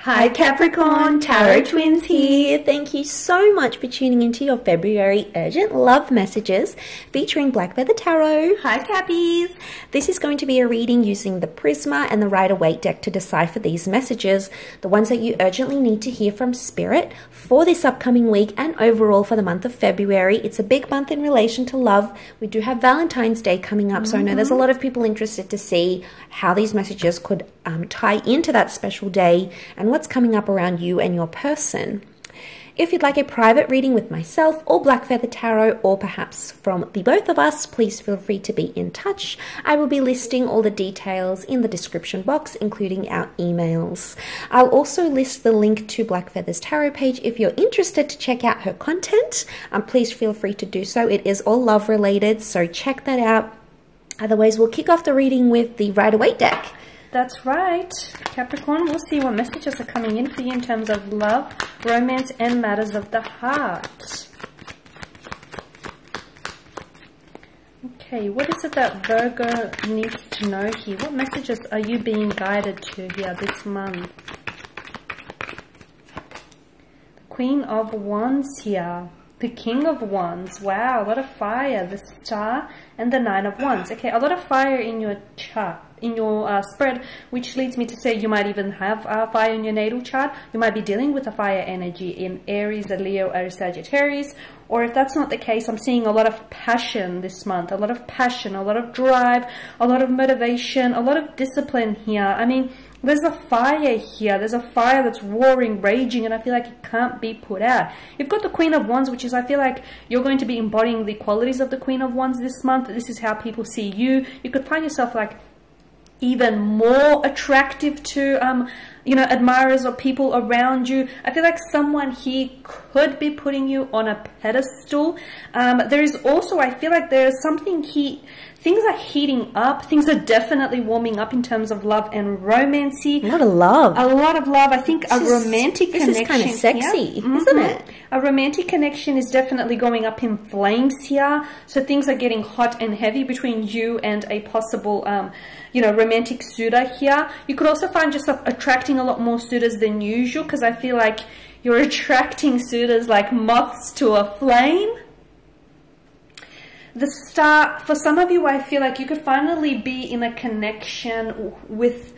Hi Capricorn, Tarot Twins here. Thank you so much for tuning into your February urgent love messages featuring Black Feather Tarot. Hi Cappies. This is going to be a reading using the Prisma and the Rider-Waite deck to decipher these messages, the ones that you urgently need to hear from Spirit for this upcoming week and overall for the month of February. It's a big month in relation to love. We do have Valentine's Day coming up, so I know there's a lot of people interested to see how these messages could tie into that special day and what's coming up around you and your person. If you'd like a private reading with myself or Black Feather Tarot, or perhaps from the both of us, please feel free to be in touch. I will be listing all the details in the description box, including our emails. I'll also list the link to Black Feather's tarot page if you're interested to check out her content. Please feel free to do so. It is all love related, so check that out. Otherwise, we'll kick off the reading with the Rider-Waite deck. That's right, Capricorn. We'll see what messages are coming in for you in terms of love, romance, and matters of the heart. Okay, what is it that Virgo needs to know here? What messages are you being guided to here this month? The Queen of Wands here. The King of Wands. Wow, a lot of fire. The Star and the Nine of Wands. Okay, a lot of fire in your chart, in your spread, which leads me to say you might even have fire in your natal chart. You might be dealing with a fire energy in Aries, a Leo, or a Sagittarius. Or if that's not the case, I'm seeing a lot of passion this month. A lot of passion, a lot of drive, a lot of motivation, a lot of discipline here. I mean, there's a fire here. There's a fire that's roaring, raging, and I feel like it can't be put out. You've got the Queen of Wands, which is, I feel like you're going to be embodying the qualities of the Queen of Wands this month. This is how people see you. You could find yourself like even more attractive to you know, admirers or people around you. I feel like someone here could be putting you on a pedestal. There is also, I feel like there's something here. Things are heating up. Things are definitely warming up in terms of love and romance here. A lot of love. A lot of love. I think a romantic connection. This is kind of sexy, isn't it? A romantic connection is definitely going up in flames here. So things are getting hot and heavy between you and a possible, you know, romantic suitor here. You could also find yourself attracting a lot more suitors than usual, because I feel like you're attracting suitors like moths to a flame. The Star, for some of you, I feel like you could finally be in a connection with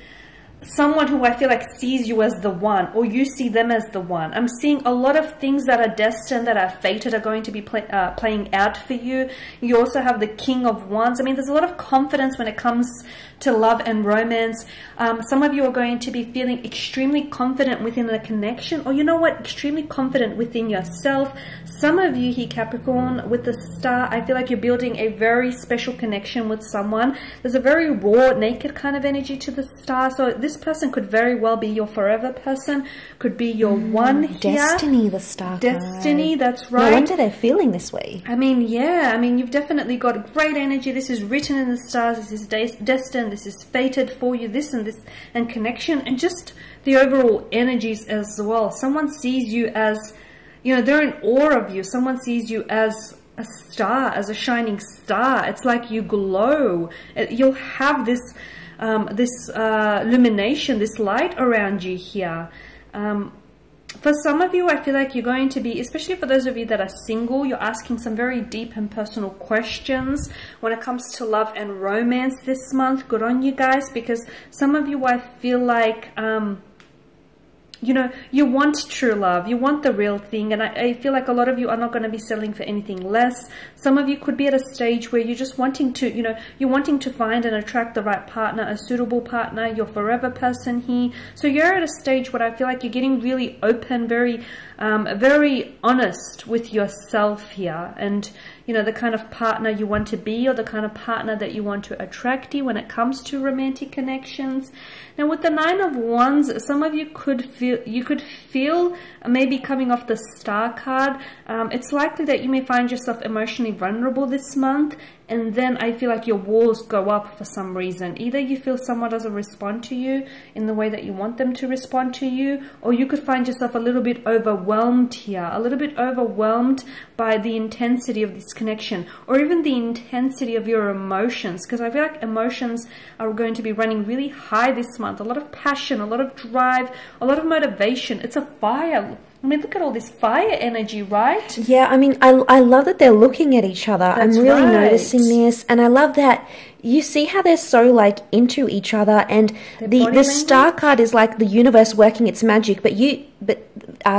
someone who I feel like sees you as the one, or you see them as the one. I'm seeing a lot of things that are destined, that are fated, are going to be playing out for you. You also have the King of Wands. I mean, there's a lot of confidence when it comes to love and romance. Some of you are going to be feeling extremely confident within a connection, or you know what, extremely confident within yourself. Some of you here, Capricorn, with the Star, I feel like you're building a very special connection with someone. There's a very raw, naked kind of energy to the Star. So this person could very well be your forever person, could be your one here. Destiny, the Star. Destiny, that's right. No wonder they're feeling this way. I mean, yeah, I mean, you've definitely got great energy. This is written in the stars. This is destined. This is fated for you. This and connection, and just the overall energies as well. Someone sees you as, you know, they're in awe of you. Someone sees you as a star, as a shining star. It's like you glow. You'll have this illumination, this light around you here. For some of you, I feel like you're going to be, especially for those of you that are single, you're asking some very deep and personal questions when it comes to love and romance this month. Good on you guys, because some of you, I feel like, you know, you want true love, you want the real thing, and I feel like a lot of you are not going to be settling for anything less. Some of you could be at a stage where you're just wanting to, you know, you're wanting to find and attract the right partner, a suitable partner, your forever person here. So you're at a stage where I feel like you're getting really open, very honest with yourself here, and you know, the kind of partner you want to be, or the kind of partner that you want to attract you when it comes to romantic connections. Now with the Nine of Wands, some of you could feel maybe coming off the Star card, it's likely that you may find yourself emotionally vulnerable this month, and then I feel like your walls go up for some reason. Either you feel someone doesn't respond to you in the way that you want them to respond to you, or you could find yourself a little bit overwhelmed here, a little bit overwhelmed by the intensity of this connection, or even the intensity of your emotions, because I feel like emotions are going to be running really high this month. A lot of passion, a lot of drive, a lot of motivation. It's a fire. I mean, look at all this fire energy, right? Yeah, I mean, I love that they're looking at each other. That's I'm really right. noticing this, and I love that you see how they're so like into each other, and the star card is like the universe working its magic, but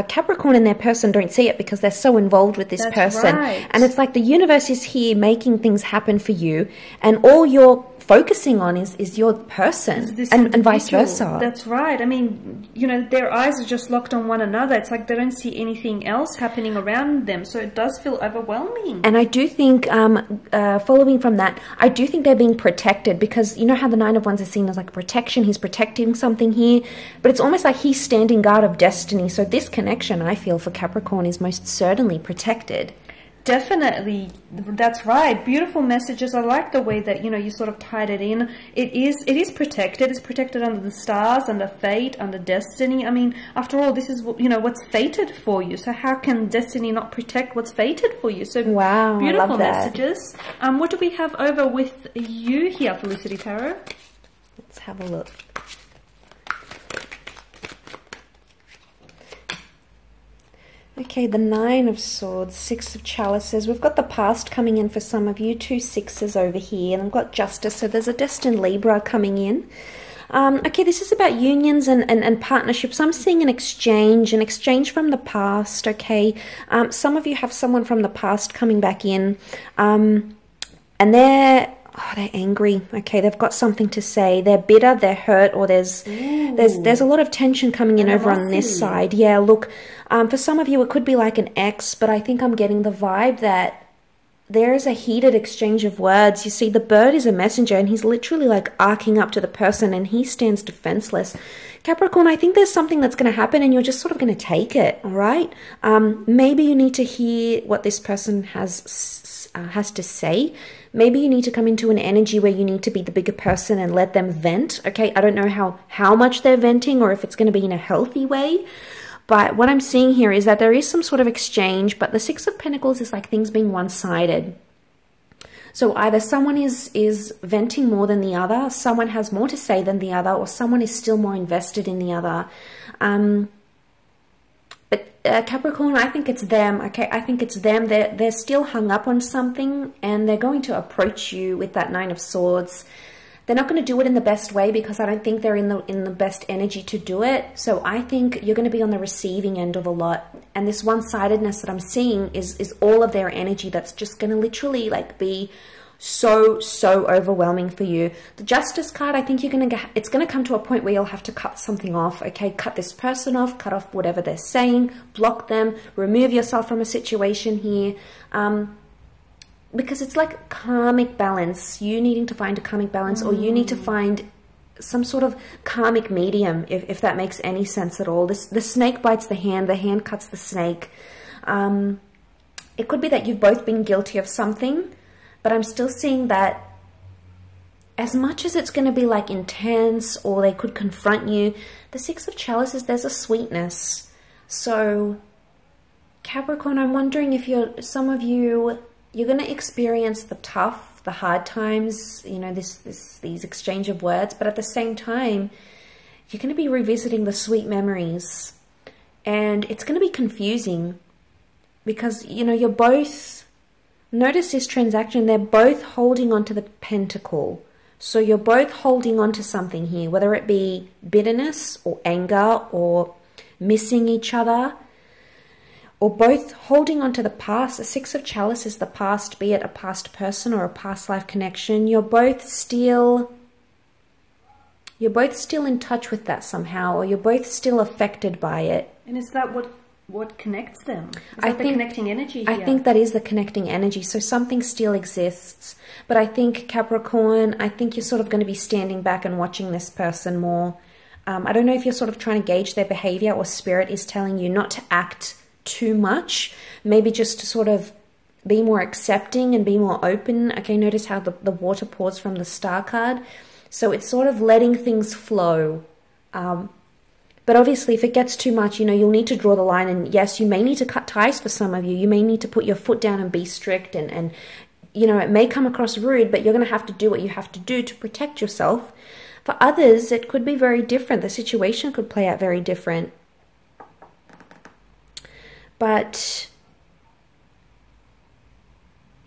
Capricorn and their person don't see it because they're so involved with this person. Right. And it's like the universe is here making things happen for you, and all you're focusing on is your person, and vice versa. That's right. I mean, you know, their eyes are just locked on one another. It's like they don't see anything else happening around them, so it does feel overwhelming. And I do think, following from that, I do think they're being protected, because you know how the Nine of Wands is seen as like protection. He's protecting something here, but it's almost like he's standing guard of destiny. So this connection, I feel, for Capricorn is most certainly protected. Definitely, that's right. Beautiful messages. I like the way that, you know, you sort of tied it in. It is protected. It's protected under the stars, under fate, under destiny. I mean, after all, this is, you know, what's fated for you. So how can destiny not protect what's fated for you? So wow, beautiful I love that. messages. What do we have over with you here, Felicity Tarot? Let's have a look. Okay, the Nine of Swords, Six of Chalices. We've got the past coming in for some of you, 2 sixes over here, and I've got Justice, so there's a destined Libra coming in. Okay, this is about unions and partnerships. I'm seeing an exchange from the past, okay? Some of you have someone from the past coming back in, and they're angry. Okay, they've got something to say. They're bitter, they're hurt, or there's a lot of tension coming in over on this side. Yeah, look, for some of you it could be like an ex, but I think I'm getting the vibe that there is a heated exchange of words. You see, the bird is a messenger, and he's literally like arcing up to the person, and he stands defenseless. Capricorn, I think there's something that's going to happen, and you're just sort of going to take it, all right? Maybe you need to hear what this person has to say. Maybe you need to come into an energy where you need to be the bigger person and let them vent, okay? I don't know how much they're venting, or if it's going to be in a healthy way. But what I'm seeing here is that there is some sort of exchange, but the Six of Pentacles is like things being one-sided. So either someone is venting more than the other, someone has more to say than the other, or someone is still more invested in the other. But Capricorn, I think it's them, okay? I think it's them. They're still hung up on something, and they're going to approach you with that Nine of Swords. They're not going to do it in the best way, because I don't think they're in the best energy to do it. So I think you're going to be on the receiving end of a lot. And this one-sidedness that I'm seeing is all of their energy that's just going to literally like be so overwhelming for you. The Justice card, I think it's going to come to a point where you'll have to cut something off, okay? Cut this person off, cut off whatever they're saying, block them, remove yourself from a situation here. Because it's like karmic balance. You needing to find a karmic balance, or you need to find some sort of karmic medium, if that makes any sense at all. The snake bites the hand cuts the snake. It could be that you've both been guilty of something, but I'm still seeing that as much as it's going to be like intense, or they could confront you, the Six of Chalices, there's a sweetness. So Capricorn, I'm wondering if some of you, you're going to experience the tough, the hard times, you know, these exchange of words, but at the same time, you're going to be revisiting the sweet memories, and it's going to be confusing because, you know, you're both, notice this transaction, they're both holding on to the pentacle. So you're both holding on to something here, whether it be bitterness or anger or missing each other, or both holding on to the past. The Six of Chalice is the past, be it a past person or a past life connection. You're both still in touch with that somehow, or you're both still affected by it. And is that what connects them? Is that the connecting energy here? I think that is the connecting energy. So something still exists. But I think, Capricorn, I think you're sort of going to be standing back and watching this person more. I don't know if you're sort of trying to gauge their behavior, or Spirit is telling you not to act too much, maybe just to sort of be more accepting and be more open. Okay, notice how the water pours from the star card. So it's sort of letting things flow. But obviously, if it gets too much, you know, you'll need to draw the line. And yes, you may need to cut ties for some of you. You may need to put your foot down and be strict. And you know, it may come across rude, but you're going to have to do what you have to do to protect yourself. For others, it could be very different. The situation could play out very different. But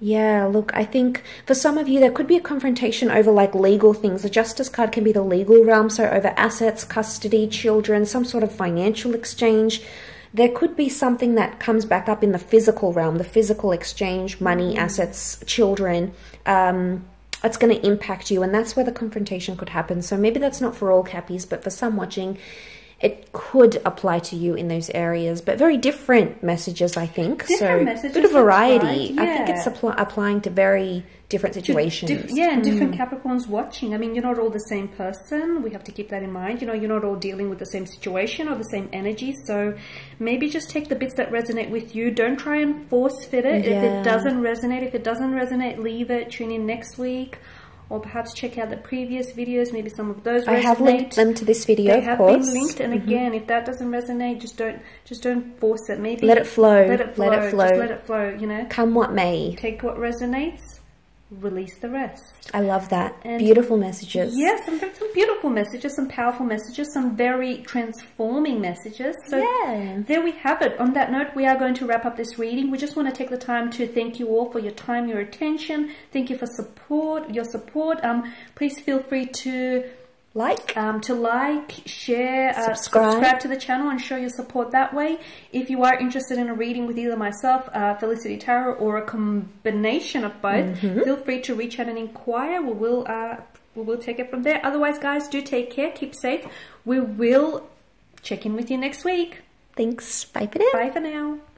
yeah, look, I think for some of you, there could be a confrontation over like legal things. The Justice card can be the legal realm, so over assets, custody, children, some sort of financial exchange. There could be something that comes back up in the physical realm, the physical exchange, money, assets, children. It's going to impact you, and that's where the confrontation could happen. So maybe that's not for all Cappies, but for some watching, it could apply to you in those areas, but very different messages, I think. Different messages, bit of variety. right, yeah. I think it's applying to very different situations. And different Capricorns watching. I mean, you're not all the same person. We have to keep that in mind. You know, you're not all dealing with the same situation or the same energy. So maybe just take the bits that resonate with you. Don't try and force fit it. Yeah. If it doesn't resonate, leave it. Tune in next week. Or perhaps check out the previous videos. Maybe some of those resonate. I have linked them to this video, of course. They have been linked. And again, if that doesn't resonate, just don't force it. Maybe let it flow. Let it flow. Let it flow. Just let it flow. You know, come what may. Take what resonates. Release the rest. I love that. And beautiful messages. Yes, some beautiful messages, some powerful messages, some very transforming messages. So yeah, there we have it. On that note, we are going to wrap up this reading. We just want to take the time to thank you all for your time, your attention. Thank you for your support. Please feel free to like, share, subscribe to the channel and show your support that way. If you are interested in a reading with either myself, Felicity Tarot, or a combination of both, feel free to reach out and inquire. We will take it from there. Otherwise, guys, do take care. Keep safe. We will check in with you next week. Thanks. Bye for now. Bye for now.